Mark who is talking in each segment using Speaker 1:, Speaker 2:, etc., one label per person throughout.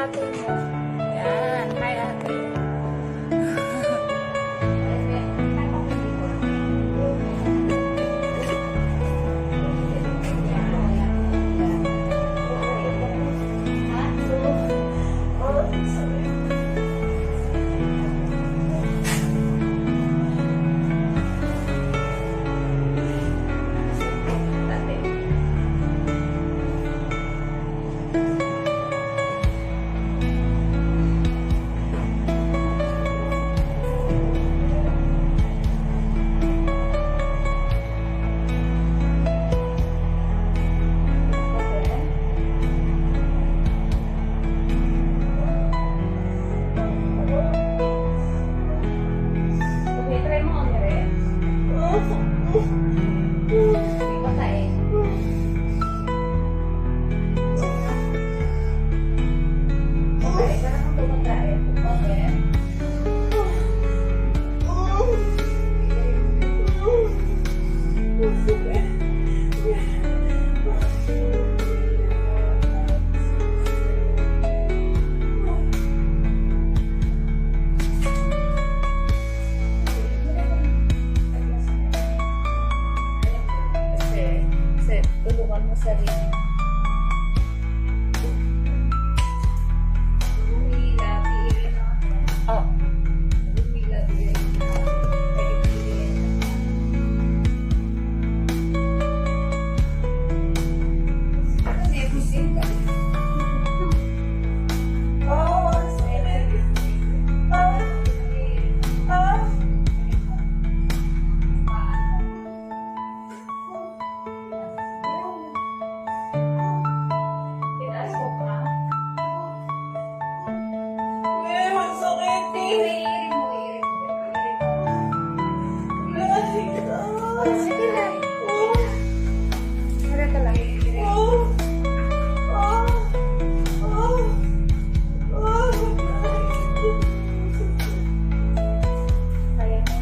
Speaker 1: ate mo. Yan. Hi, ate. Tulungan mo sarili. Lumila, tiirin na. Oh. Lumila, tiirin na. Ano na yung pusin ka? Oh, sorry. Sige lang. Mara ka lang. Kaya na.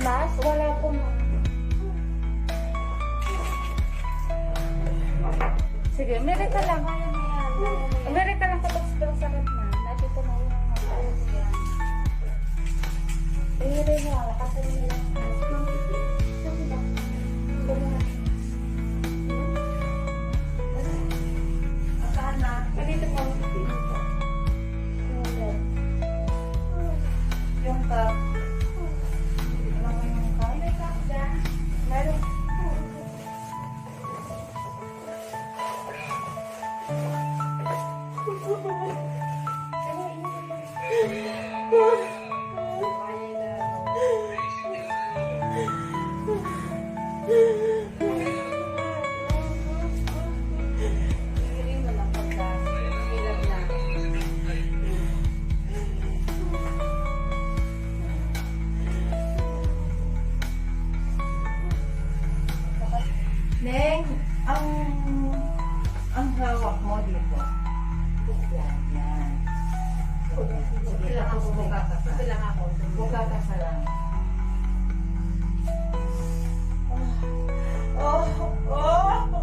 Speaker 1: Mas? Wala po. Sige, meron ka lang. Meron ka lang kapag sa sakit na. Nandito na yung yan. Meron mo. Kasi nila. Saan na? Ganito po. Yung cup.
Speaker 2: Neng, ang hawak mo dito. Yan, yan. Sige lang ako, buka ka pa.
Speaker 1: lang ako.
Speaker 2: Buka ka pa lang.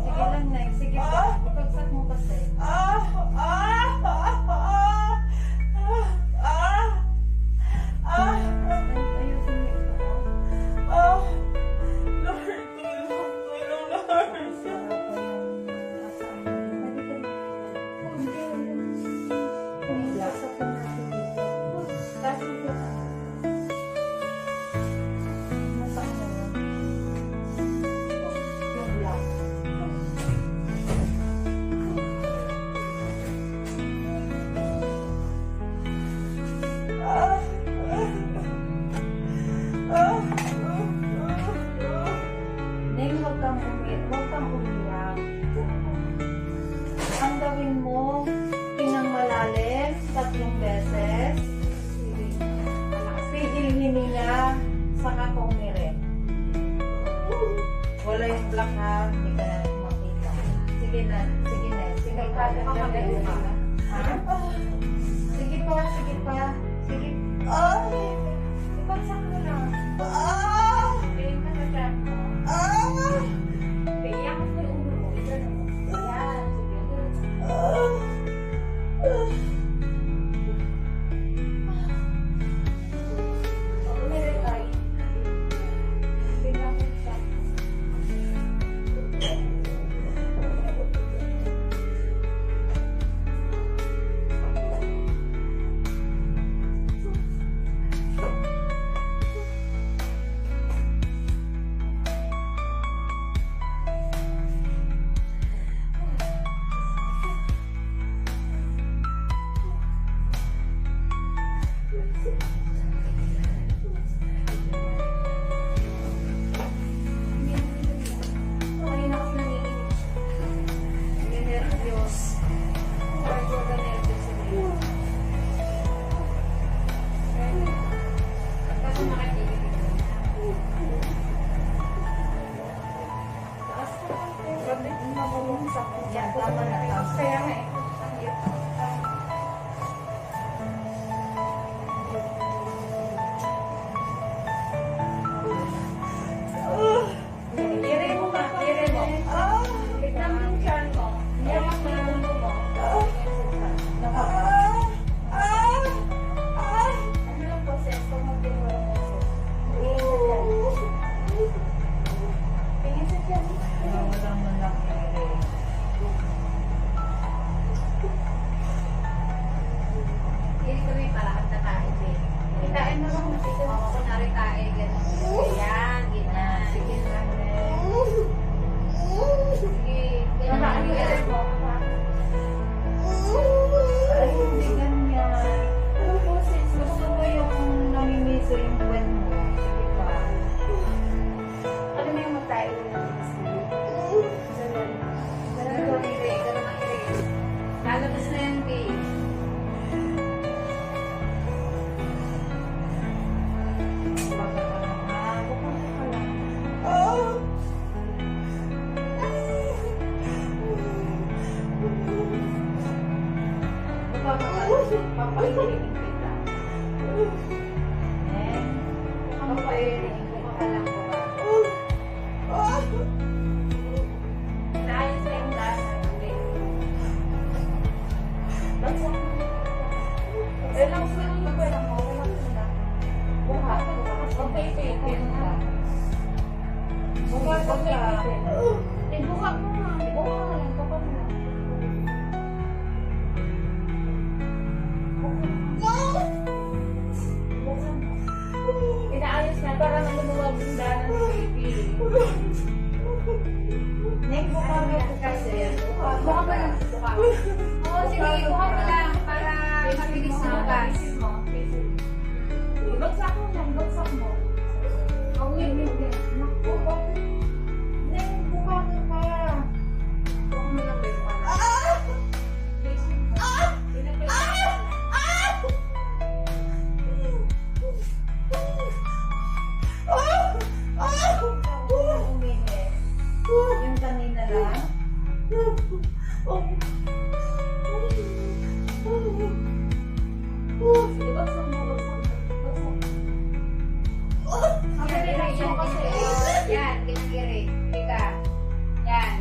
Speaker 2: Sige lang, Neng. Sige pa. Bukagsak mo kasi. Ayusin mo ito. Neng, huwag kang umiyak. Ang gawin mo, tinang malalim, 3 beses. Pigil hininga, saka kong nire. Wala yung black ha, hindi ka na makita. Sige na, sige na. Sige pa, ha? Sige pa, sige pa. Sige.
Speaker 1: Ipagsak mo lang. Tingin ka sa chat mo. Iyak mo yung ulo mo. Yan, sige. Meron tayo. Tingnan mo siya. Kanina kasi nanginginig siya. Nervyos. Medyo nervyos siya. Kasi nakikinig. Taas ko lang. Grabe, mabulong sa akin.
Speaker 2: Yan, tama na, tama.
Speaker 1: Kaya nga eh. Ang hirap. Tire mo ka, tire mo. Tignan mo yung chan mo. Iyak mo yung ulo mo. Ano lang process? Kung mag-din mo lang process. Tingin sa chan.
Speaker 2: Walang malaki.
Speaker 1: Hindi ko may paraan na tayo eh. Kitain mo lang masito mo. Kunwari tayo. Yan, gina.
Speaker 2: Sige lang, Neng.
Speaker 1: Sige. Ganyan mo.
Speaker 2: Ay, hindi ganyan. Gusto mo yung namimiso yung buwan mo. Sige pa.
Speaker 1: Ano na yung magtayo na lalabas na yan, babe.
Speaker 2: Baka ka lang, ha? Bukang ka lang. Bukang ka lang. Papailinig kita. Neng, papailinig kita.
Speaker 1: Baka lang ko ba? Naayos na yung lasa. Bagsak mo. Relax mo lang yung pwera mo. Relax mo lang. Buhat. Okay, okay.
Speaker 2: Bukang ka lang.
Speaker 1: Ibuka mo nga. Ibuka mo lang. Kapag mo. Ibuka mo. Inaayos na para maluluwag yung dana ng baby.
Speaker 2: Neng, bukang ka kasi.
Speaker 1: Buka mo lang. Buka mo. Oo, sige. Buka mo lang para mabilis na magas. Bagsak mo lang. Bagsak mo. Oh, wait. Naku,
Speaker 2: Neng, bukang ka.
Speaker 1: buka mo lang.
Speaker 2: Umihi. Yung
Speaker 1: Yan, kinakiri. Ika. Yan.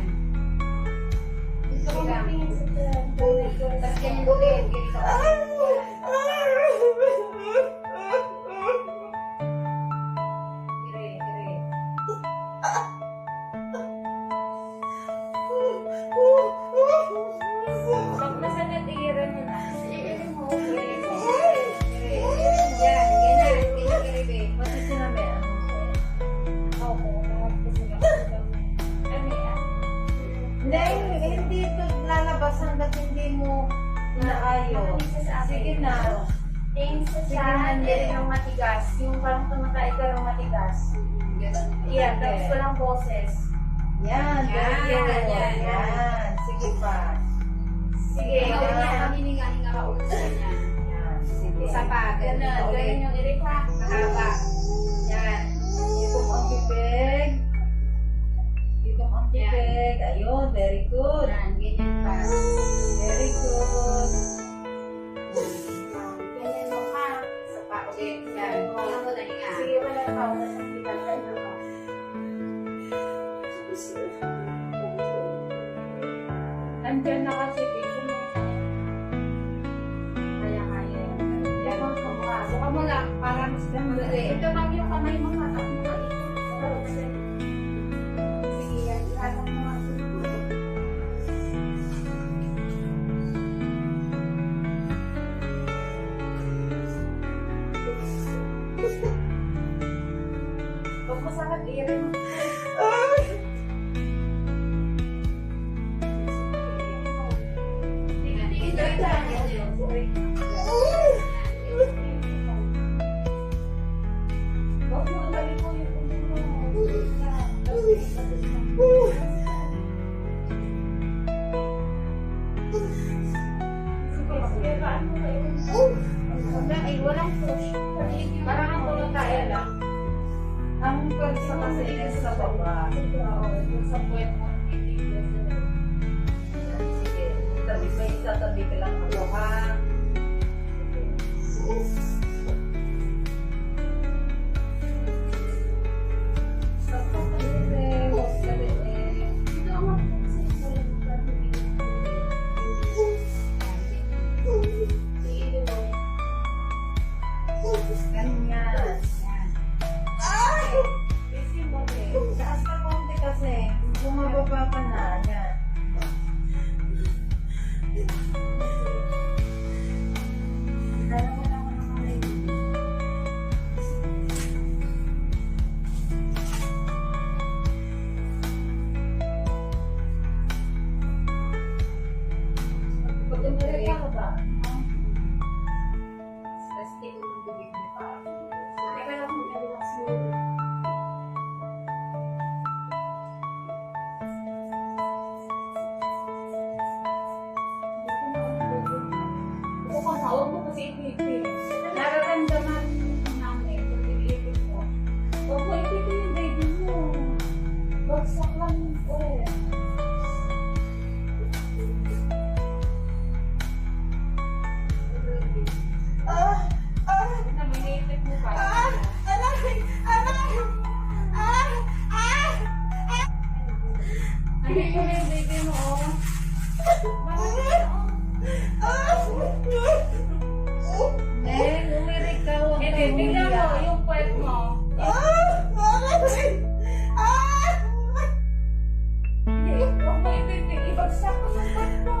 Speaker 1: Tapos ganyan ulit. Kiri ka ulit. Kiri, kiri.
Speaker 2: Pag nasa natigiran mo na,
Speaker 1: Kiri mo. Kiri, kiri. Yan, ganyan. Kinakiri, be.
Speaker 2: pati sinabi, hindi ito lalabas hanggat hindi mo inaayos. Sige na.
Speaker 3: Tingin sa
Speaker 2: Sige
Speaker 3: siya,
Speaker 2: na,
Speaker 3: yan yung matigas. Yung parang tumatay ka ng matigas.
Speaker 1: Ganun.
Speaker 3: Yan, tapos walang boses.
Speaker 2: Yan, very
Speaker 1: Yan,
Speaker 2: good.
Speaker 1: yan,
Speaker 2: Yan, sige pa.
Speaker 3: Sige,
Speaker 1: Ikaw
Speaker 2: ganyan.
Speaker 1: niya, hininga-hinga ka ulit sa ganyan.
Speaker 2: Yan, sige.
Speaker 1: Isa pa, ganun.
Speaker 3: Ganun,
Speaker 1: Ulit.
Speaker 3: ganun yung irik ha.
Speaker 1: Mahaba. Yan.
Speaker 2: Dito ang bibig. Dito ang bibig. Ayun, very good.
Speaker 1: Yan, ganyan pa.
Speaker 2: Very good.
Speaker 3: Ganyan mo ha.
Speaker 1: Isa pa ulit. Yan. Hinga mo na hinga.
Speaker 3: Sige, wala pa. Wala sa hospital ka na pa.
Speaker 2: Nandiyan na kasi dito mo.
Speaker 1: Kaya kaya. Yan. Suka mo lang. Para mas madali.
Speaker 3: Ito lang yung kamay mo hatak mo. Sige, yan. Ihatak mo nga.
Speaker 2: Huwag mo sakit, i-rin mo.
Speaker 1: Tingin na rin lang.
Speaker 2: Huwag mo galing mo yung Sige, paano kayo?
Speaker 3: Wala, eh, walang push.
Speaker 2: Parang ang tumataya lang. Ang pagsa kasi is sa baba. Sa puwet mo, hindi sige. Tabi may isa, tabi ka lang ako, ha? Sa pagkain, huwag ka rin eh. Ganyan. Busy mo eh. Taas ka konti kasi. Bumababa ka na. Yan. Pag umirik ka ba?
Speaker 1: Plastic yung tubig mo pa.
Speaker 3: Teka lang, relax mo.
Speaker 2: Huwag ka na. Huwag mo kasi ipipin. Nararamdaman namin kung ipipin mo. Huwag mo ipipin yung baby mo. Bagsak lang ulit. Na minipit mo pa. Ano yung baby mo? Neng, umirik ka. Huwag ka
Speaker 3: Tignan mo,
Speaker 2: umiyak.
Speaker 3: yung puwet mo.
Speaker 2: Hindi, huwag mo ipipin. Ibagsak ko sa puwet mo.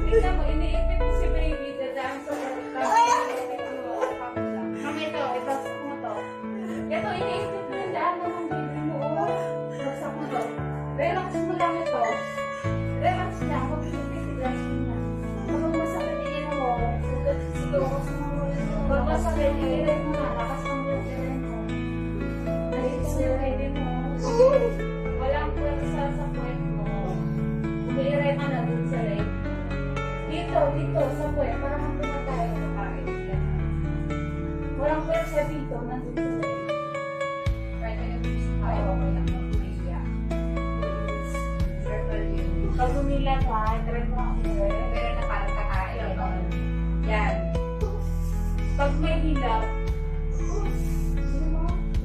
Speaker 2: Tignan mo, iniipit mo si baby. Dadaan sa
Speaker 3: Mami, ito, ibagsak mo to.
Speaker 2: ito, iniipit mo yung daan ng baby mo.
Speaker 3: Ibagsak mo to.
Speaker 2: Relax mo lang ito. Relax lang. Huwag ipipin. Relax mo lang.
Speaker 3: Kapag masakit iyan mo, sigaw ko sa mga
Speaker 2: Huwag masakit. Iirin mo na. Lakas ng iirin mo. Nalitis mo yung baby mo. Walang pwersa sa puwet mo. Umiirin ka na dun sa leg. Dito, sa puwet. Parang ang tumatay sa pangit. Walang pwersa dito. Nandun sa leg.
Speaker 1: Right, may nabibis tayo. Kaya mag-maiya. Circle yun.
Speaker 2: Pag umilag ha, try mo ang ire.
Speaker 1: Meron na parang kakain. Yan.
Speaker 2: Pag may hilap,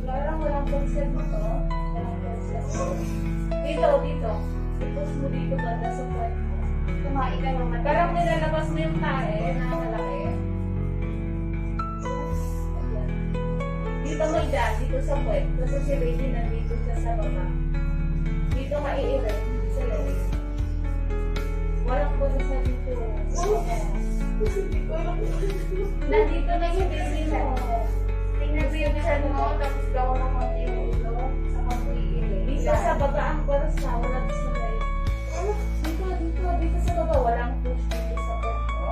Speaker 2: walang konsen mo to. Walang konsen mo. Dito. Ipos mo dito banda sa puwet mo.
Speaker 1: Kumain ka naman.
Speaker 2: Parang nilalabas mo yung tae na malaki. Ayan. Dito may dyan, dito sa puwet. Kasi si Baby nandito siya sa baba. Dito ka i-irem, sa loob. Walang konsen dito. Nandito na si Baby mo.
Speaker 1: Tingnan mo yung chan mo, tapos gawa mo konti yung ulo. Saka mo iirin.
Speaker 2: Dito sa baba ang paras na, walang sunay. Dito sa baba, walang push dito sa puwet mo.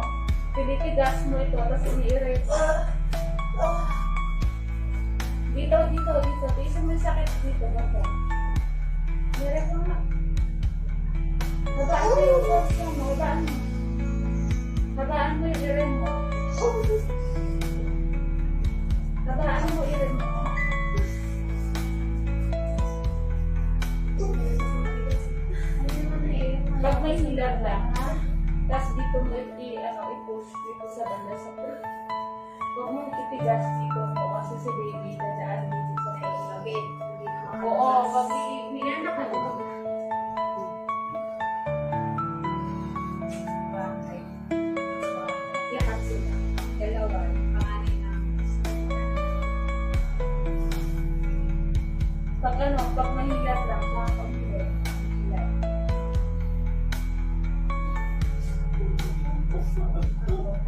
Speaker 2: Pinitigas mo ito, tapos iniirate. Dito. Isa mo yung sakit dito, baba. Meron mo nga. Habaan mo yung push mo, habaan mo. Habaan mo yung irin mo. Habaan mo irin mo. Pag may hilar lang, ha? Tapos dito mo i-push dito sa banda sa puwet. Huwag mong itigas dito mo kasi si Baby dadaan dito sa puwet. Oo, pag i-iyan na ka doon. Lahat sila.
Speaker 1: Dalawa. Panganay na.
Speaker 2: Pag mahilap lang, pag hilap.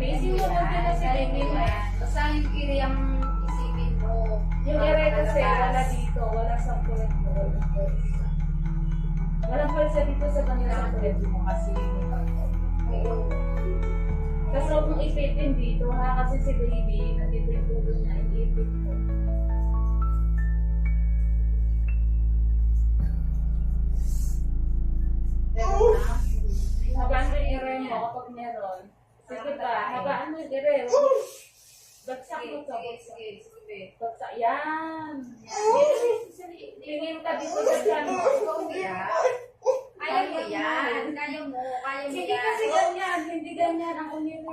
Speaker 2: Isipin mo na na si Baby mo.
Speaker 1: Basta yung iri ang isipin mo.
Speaker 2: Yung ere kasi wala dito, wala sa puwet mo. Walang pulsa dito sa kanila sa puwet mo kasi kasi huwag mong ipitin dito ha, kasi si Baby, nandito yung tulo na iipit mo. Habaan mo yung ere mo kapag meron. Sige pa, habaan mo yung ere. Bagsak mo ito, bagsak. Bagsak, yan. Tingin ka dito sa dyan.
Speaker 1: Kaya mo yan. Kaya mo
Speaker 2: Sige
Speaker 1: yan.
Speaker 2: kasi ganyan, hindi ganyan ang umiri.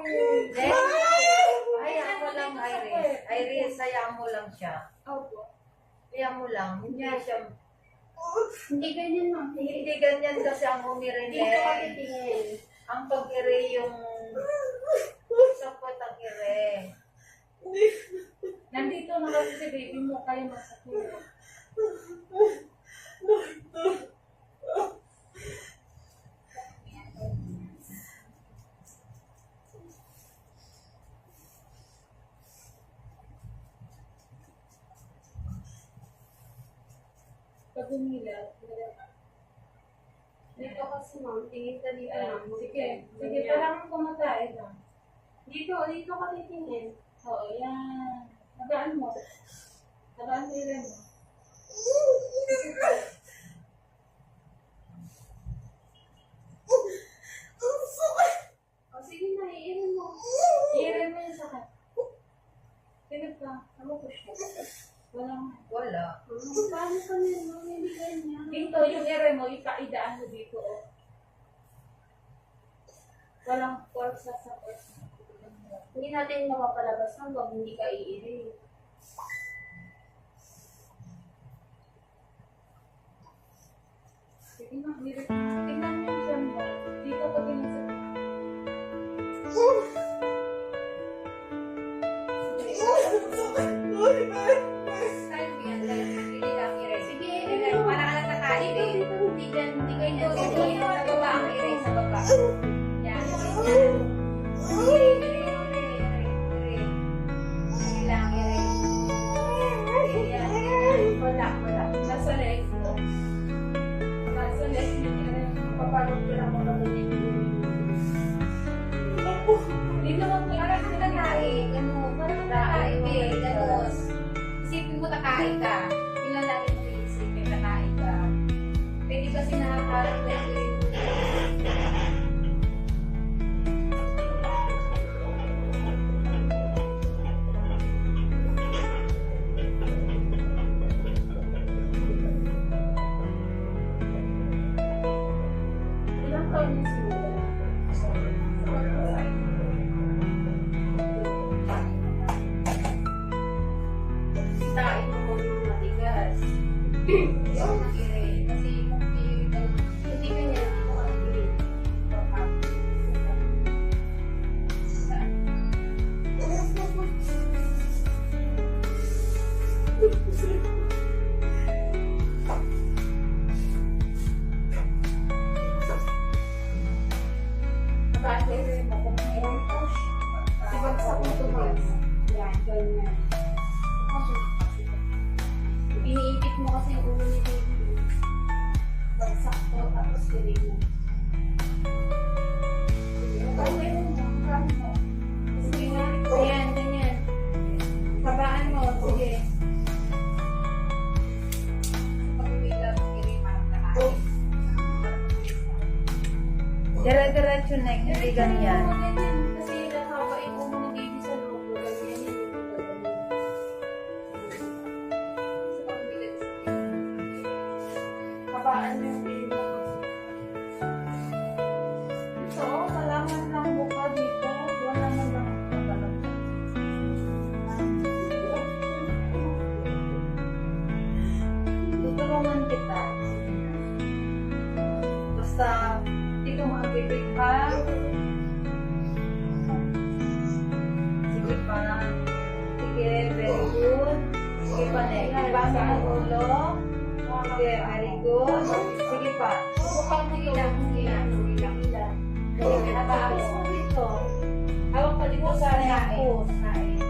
Speaker 4: Hayaan mo lang, Iris. Iris, hayaan mo lang siya.
Speaker 2: Opo.
Speaker 4: Hayaan mo lang. Hindi siya,
Speaker 3: Hindi ganyan, ma'am.
Speaker 4: hindi ganyan kasi ang umirin
Speaker 3: Dito ka
Speaker 4: eh.
Speaker 3: titingin.
Speaker 4: Ang pag-ire yung sa puwet ang ire.
Speaker 2: Nandito na kasi si Baby mo, kayo masakit. Pag umilag,
Speaker 3: Dito kasi, ma'am. Tingin ka dito, ma'am.
Speaker 2: sige, parang kumakain lang.
Speaker 3: Dito ka titingin.
Speaker 2: Oo, yan. Habaan mo. Habaan mo rin mo.
Speaker 3: O, sige na, iirin mo.
Speaker 2: Iirin mo yung sakit. Pinag ka.
Speaker 3: Ano po siya?
Speaker 2: Walang.
Speaker 4: Wala.
Speaker 3: Paano ka nila, ma'am? Hindi ganyan.
Speaker 2: Dito, yung ere mo, ipaidaan mo dito. Oh. Walang force sa force.
Speaker 3: Hindi natin mapapalabas ng pag hindi ka iirin.
Speaker 2: Sige na, tingnan mo yung dyan mo. Dito ka pinasakit.
Speaker 1: Kaya mo yan. Hindi lang iri. Sige, para ka lang kakain eh.
Speaker 3: Hindi ganyan. Hindi ganyan.
Speaker 1: Ito, sa baba ang iri. Sa baba. Yan. Iri. Iri lang, iri.
Speaker 2: Wala. Nasa leg mo. Nasa leg mo yung ere. Papagod ka lang mo na dito mo
Speaker 1: Parang kakain. Ano, parang kakain eh. Ganos. Isipin mo kakain ka. Tingnan natin mo isipin kakain ka. Pwede kasi nakakain ka rin.
Speaker 2: ilang
Speaker 4: Kitain mo kung yung matigas.
Speaker 1: Yung mag-iray. Kasi kung hindi ka niya mag-iray.
Speaker 2: Bakit mo kung may push? Ibagsak mo tumaas. Yan, ganyan. Iniipit mo kasi yung ulo ni baby. Bagsak to, tapos kilig mo. Bakit mo? Sige nga. Ayan, ganyan. Babaan mo, sige.
Speaker 1: Pag-uwilang mag-iray, parang nakain.
Speaker 3: Dire-diretso na, hindi ganyan.
Speaker 2: Kasi nakapain mo ni baby sa loob. Ganyan yung babaan mo yung baby mo. So, malaman lang buka dito. Wala man lang pagkalag. Tutulungan kita. Basta, hindi ka makakibig ha. Sige pa. Sige, very good. Sige pa, Nek. Ibasa ang ulo. Sige, very good. Sige pa.
Speaker 1: Bukang mag-ilang, mag-ilang.
Speaker 2: Sige, nabaalis mo dito. Hawak pa dito sa napos.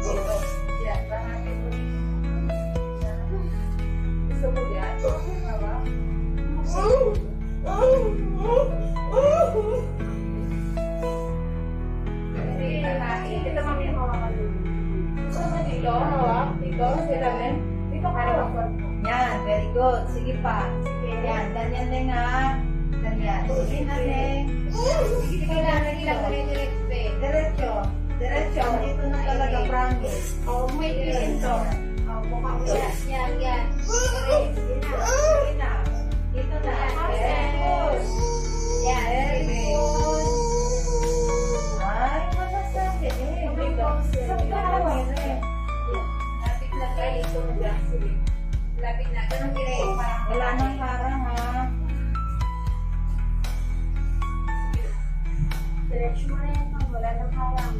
Speaker 1: Dito. Yan, bahagin mo dito.
Speaker 2: Gusto mo yan? Hawak.
Speaker 1: Sige, kakain.
Speaker 2: Dito kami hawakan. Gusto mo dito? Hawak. Dito, siramin. Dito ka hawak.
Speaker 3: Yan, very good. Sige pa. Yan, ganyan din ha. Ganyan. Sige na, Neng.
Speaker 1: Sige lang, nagilang dire-diretso eh.
Speaker 3: Diretso. Diretso. Dito na talaga, promise.
Speaker 2: Oh, may dito.
Speaker 3: Oh, mukha ko.
Speaker 1: Yan, yan.
Speaker 3: Sige na. Sige na. Dito na. Very good.
Speaker 1: Yan,
Speaker 3: Very good. Ay, masasabi eh. Sabi ka naman eh.
Speaker 1: Lapit na kayo. Lapit na. Ganun dire. Parang
Speaker 3: Wala nang harang ha.
Speaker 2: Diretso mo na yan, ma'am. Wala nang harang.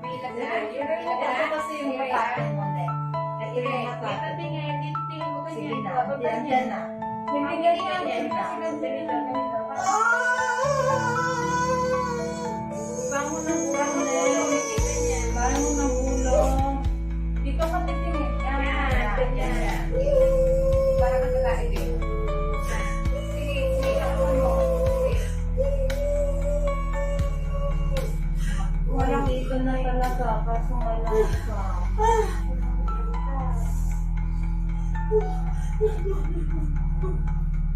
Speaker 1: may laban.
Speaker 3: Ito kasi yung patakin mo, Neng. Ito yung
Speaker 2: Dito
Speaker 3: patakin.
Speaker 2: tingin, dito tingin mo
Speaker 3: Sige
Speaker 2: ganyan.
Speaker 3: na.
Speaker 2: Bababa
Speaker 3: Yan,
Speaker 2: niya.
Speaker 3: yan na.
Speaker 2: Hindi ganyan. Kasi ganito, ganito. Bangon ng ulo, Neng. Bangon ng ulo. Dito ka titingin. Yan, ganyan.
Speaker 1: Para magkakain eh. Sige, sige ako mo.
Speaker 3: Walang ito na talaga. Kaso wala ka.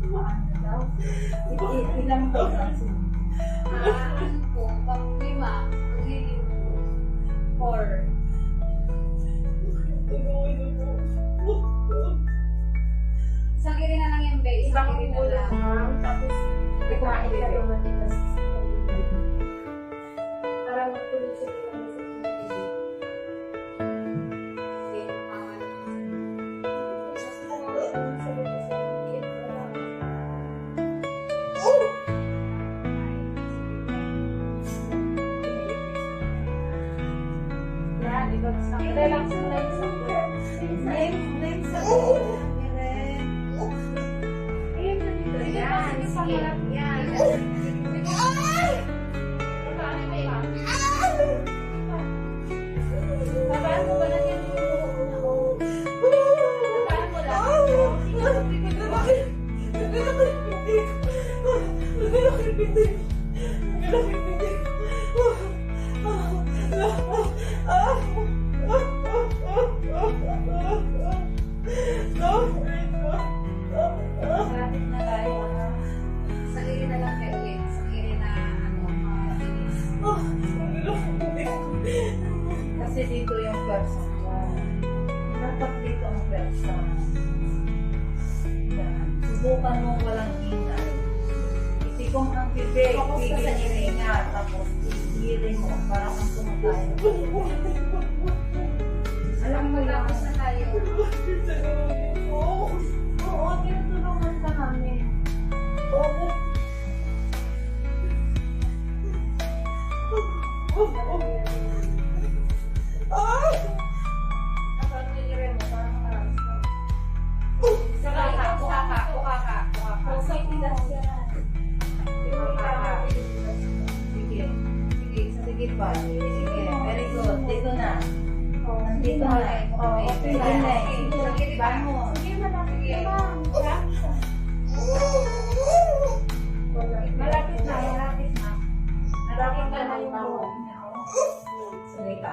Speaker 3: Ano daw? Ilang taon na
Speaker 1: Ano po, pang 5, magiging 4. Isang iri na lang yan, be. Isang iri na lang.
Speaker 2: Tapos, kumain ka naman dito. Para magtuloy siya dito. Yan, ibagsak. Relax mo na yung
Speaker 3: Next sa
Speaker 2: Yan, sige. Yan. Babaan mo ba lang yan yung babaan mo lang?
Speaker 3: subukan mo walang ingay. Itikong ang bibig,
Speaker 1: Focus ka sa
Speaker 3: hihinga, tapos ihirin mo para kang kumakain. Alam mo lang,
Speaker 1: Tapos na tayo.
Speaker 3: oo, tinutulungan ka namin. Oo.
Speaker 2: Kapag nilire mo, parang maraming ka.
Speaker 1: Saka ka, kuha ka, kuha ka, kuha ka.
Speaker 2: Kung sa itigas yan. Yung mga
Speaker 3: Sige. Sige, sige pa. Sige, very good. Dito na. Nandito na.
Speaker 1: Okay,
Speaker 3: Sige na.
Speaker 1: Sige,
Speaker 3: Bangon.
Speaker 2: Sige, malapit na lang. Malapit na, malapit na. Malapit na na yung bawang niya.
Speaker 3: Sige ka.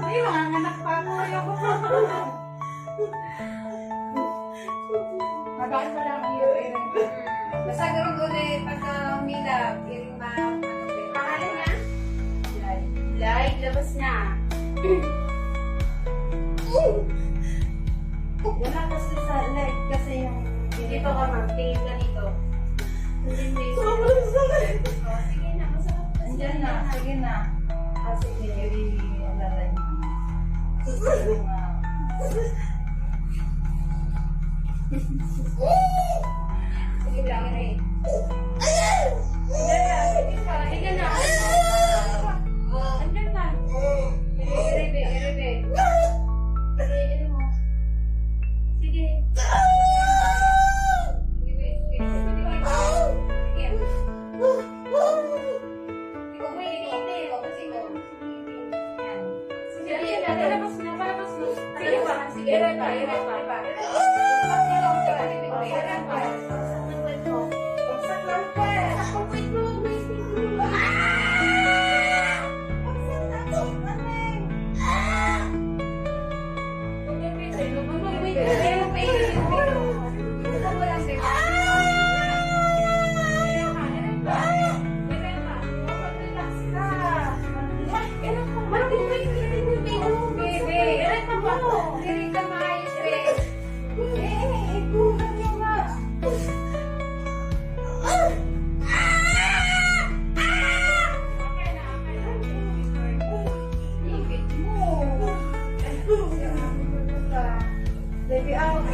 Speaker 2: Ay, manganganak pa ako. Ayoko pa. Magaan pa lang yun.
Speaker 1: Basta gawin ko na pagka umilap, yung mga
Speaker 2: Pangalan niya?
Speaker 1: Like,
Speaker 2: Light, labas na.
Speaker 3: Wala kasi sa leg kasi yung
Speaker 2: Dito ka, ma'am. Tingin ka dito.
Speaker 3: Sobrang sakit.
Speaker 2: Oh, sige na, masarap.
Speaker 3: Andyan na. Sige na. Kasi medyo alala niya. Sige na.
Speaker 1: sige lang, Ray.
Speaker 2: Sige na. Andyan na.
Speaker 1: Irebe, irebe.
Speaker 2: Sige mo. Sige.
Speaker 1: Sige, sige, sige. Sige. Ikaw mo, ikaw, ikaw. Yan.
Speaker 2: Sige, andyan na. Palabas na, palabas na. Sige pa, sige. Ere pa, ere pa.
Speaker 1: Ikaw, ikaw, ikaw, ikaw, ikaw.
Speaker 3: Baby out.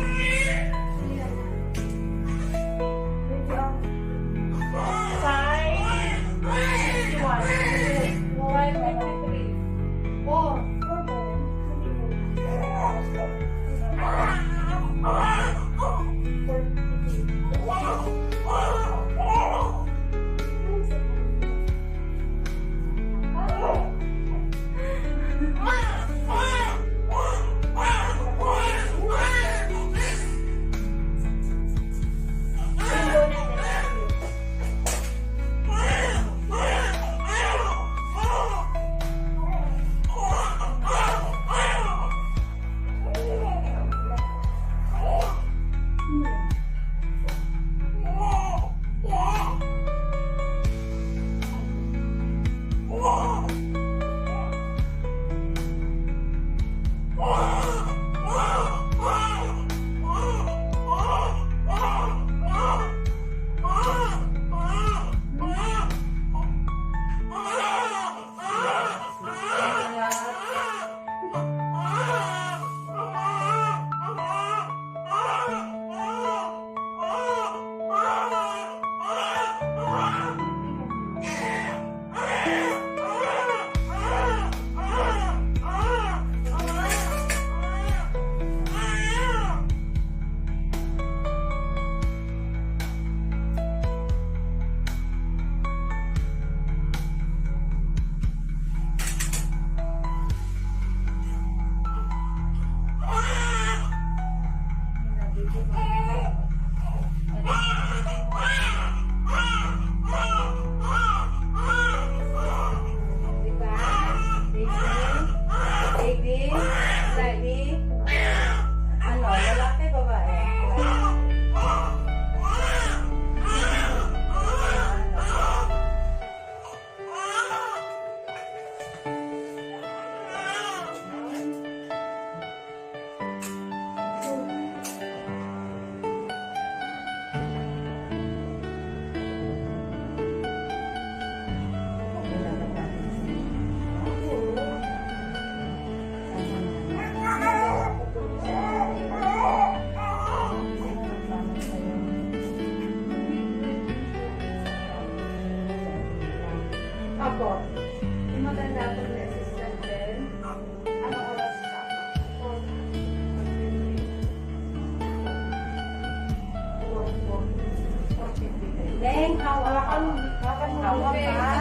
Speaker 3: Bakit mo ka?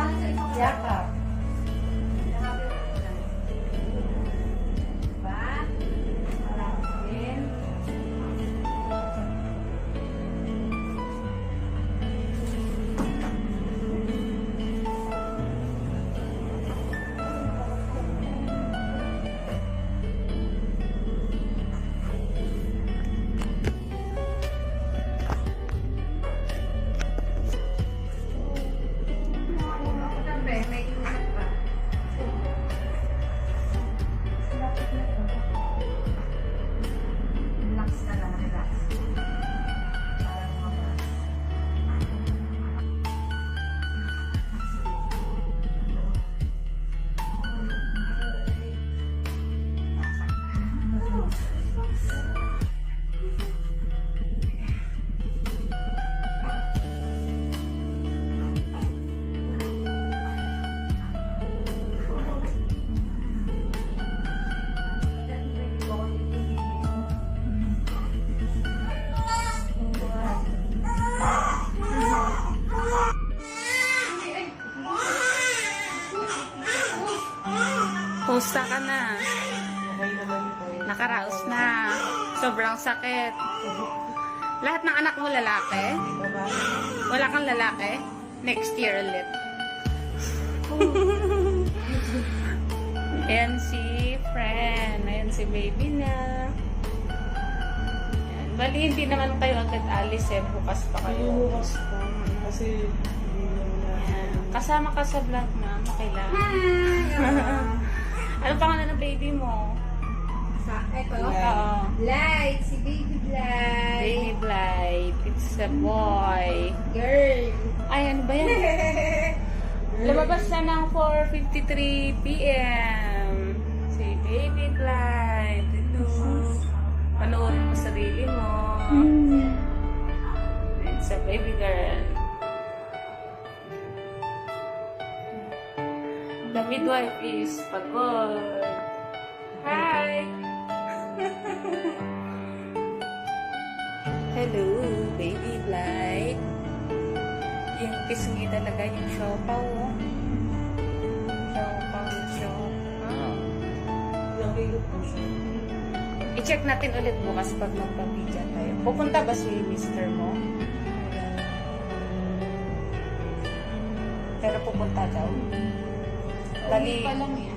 Speaker 3: Yakap.
Speaker 1: Diba? Din. May iwan pa. Relax na lang, relax. Parang mga-
Speaker 2: Pusta ka na.
Speaker 3: Okay naman po.
Speaker 2: Nakaraos na. Sobrang sakit. Lahat ng anak mo lalaki?
Speaker 3: Babae.
Speaker 2: Wala kang lalaki? Next year ulit. Ayan si friend. Ayan si baby na. Ayan. Bali, hindi naman kayo agad alis eh. Bukas pa kayo.
Speaker 3: Bukas pa. Kasi hindi naman
Speaker 2: Ayan. Kasama ka sa vlog na. Kailangan. Ano pangalan ng baby mo?
Speaker 1: Sa, eto.
Speaker 2: Oo.
Speaker 1: Light, si Baby Light.
Speaker 2: Baby Blight. It's a boy.
Speaker 1: Girl.
Speaker 2: Ay, ano ba yan? Lumabas na ng 4:53 p.m. Si Baby Blight. Ito. Panoorin mo sarili mo. It's a baby girl. The midwife is pagod. Hi! Hello, Baby Blight. Yung pisngi talaga yung siopaw. Oh. Siopaw.
Speaker 3: Nakilot po siya.
Speaker 2: I-check natin ulit bukas pag magpapidya tayo. Pupunta ba si mister mo? Pero pupunta daw.
Speaker 1: Uwi pa lang yan.